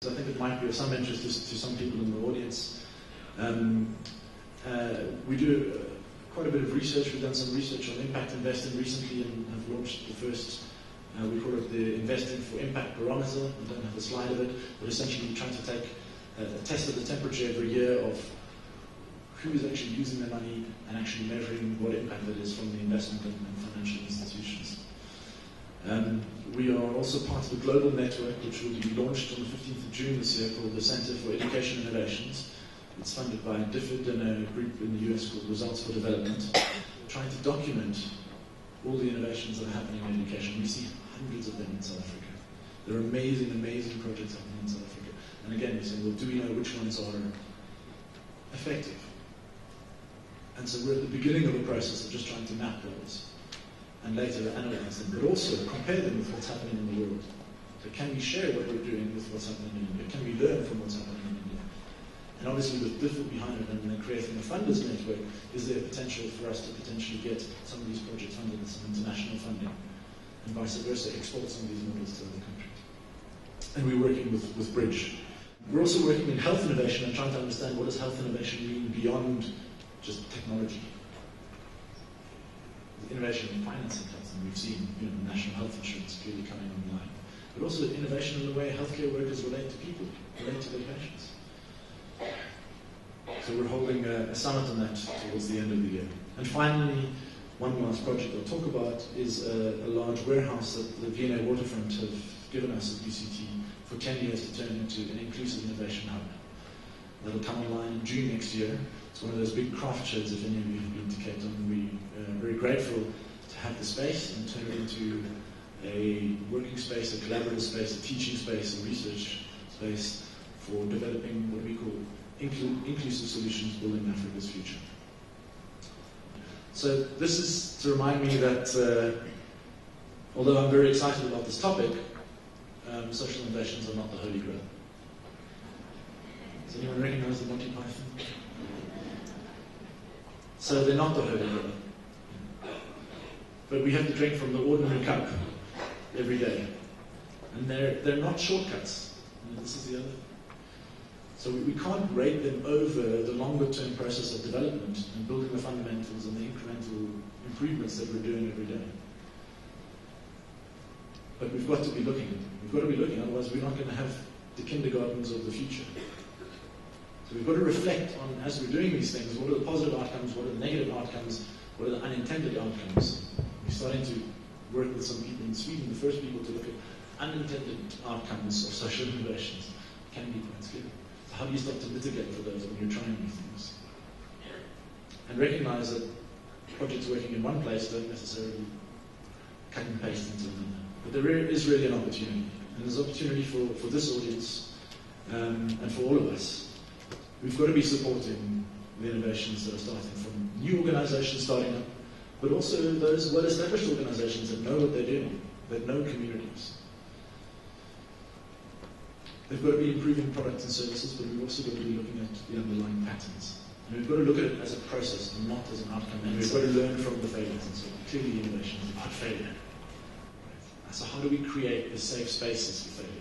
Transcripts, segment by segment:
I think it might be of some interest to some people in the audience. We do quite a bit of research. We've done some research on impact investing recently and have launched the first, we call it the Investing for Impact Barometer. I don't have a slide of it, but essentially we're trying to take a test of the temperature every year of who is actually using their money and actually measuring what impact it is from the investment and financial institutions. We are also part of a global network which will be launched on the 15th of June this year called the Center for Education Innovations. It's funded by DFID and a group in the US called Results for Development, trying to document all the innovations that are happening in education. We see hundreds of them in South Africa. There are amazing, amazing projects happening in South Africa. And again, we say, well, do we know which ones are effective? And so we're at the beginning of a process of just trying to map those and later analyze them, but also compare them with what's happening in the world. So can we share what we're doing with what's happening in India? Can we learn from what's happening in India? And obviously with DFID behind it and then creating a funders network, is there potential for us to potentially get some of these projects funded with some international funding and vice versa, export some of these models to other countries. And we're working with Bridge. We're also working in health innovation and trying to understand what does health innovation mean beyond just technology. Innovation in financing health, and we've seen national health insurance clearly coming online, but also innovation in the way healthcare workers relate to people, relate to their patients. So we're holding a summit on that towards the end of the year. And finally, one last project I'll talk about is a large warehouse that the V&A Waterfront have given us at UCT for 10 years to turn into an inclusive innovation hub. That'll come online in June next year. It's one of those big craft sheds, if any of you have been to Cape Town. We're very grateful to have the space and turn it into a working space, a collaborative space, a teaching space, a research space for developing what we call inclusive solutions building Africa's future. So this is to remind me that although I'm very excited about this topic, social innovations are not the holy grail. Does anyone recognize the Monty Python? So they're not the holy grail. But we have to drink from the ordinary cup every day. And they're not shortcuts. This is the other thing. So we can't rate them over the longer term process of development and building the fundamentals and the incremental improvements that we're doing every day. But we've got to be looking. We've got to be looking, otherwise we're not going to have the kindergartens of the future. So we've got to reflect on, as we're doing these things, what are the positive outcomes, what are the negative outcomes, what are the unintended outcomes. We're starting to work with some people in Sweden, the first people to look at unintended outcomes of social innovations. It can be quite scary. So how do you start to mitigate for those when you're trying these things? And recognize that projects working in one place don't necessarily cut and paste into another. But there is really an opportunity. And there's opportunity for this audience and for all of us. We've got to be supporting the innovations that are starting, from new organizations starting up, but also those well-established organizations that know what they're doing, that know communities. They've got to be improving products and services, but we've also got to be looking at the underlying patterns. And we've got to look at it as a process and not as an outcome. And we've got to learn from the failures and so on. Clearly, innovation is about failure. Right. So how do we create the safe spaces for failure?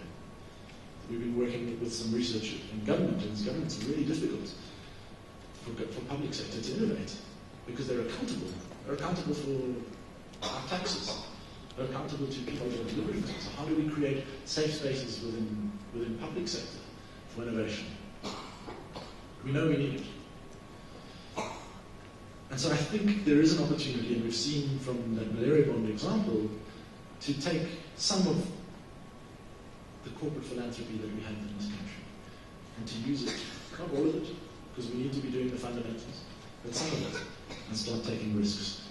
We've been working with some research in government, and governments are really difficult for public sector to innovate because they're accountable. They're accountable for our taxes. They're accountable to people who are delivering things. So how do we create safe spaces within public sector for innovation? We know we need it. And so I think there is an opportunity, and we've seen from that malaria bond example, to take some of the corporate philanthropy that we have in this country and to use it, not all of it, because we need to be doing the fundamentals, but some of it, and start taking risks.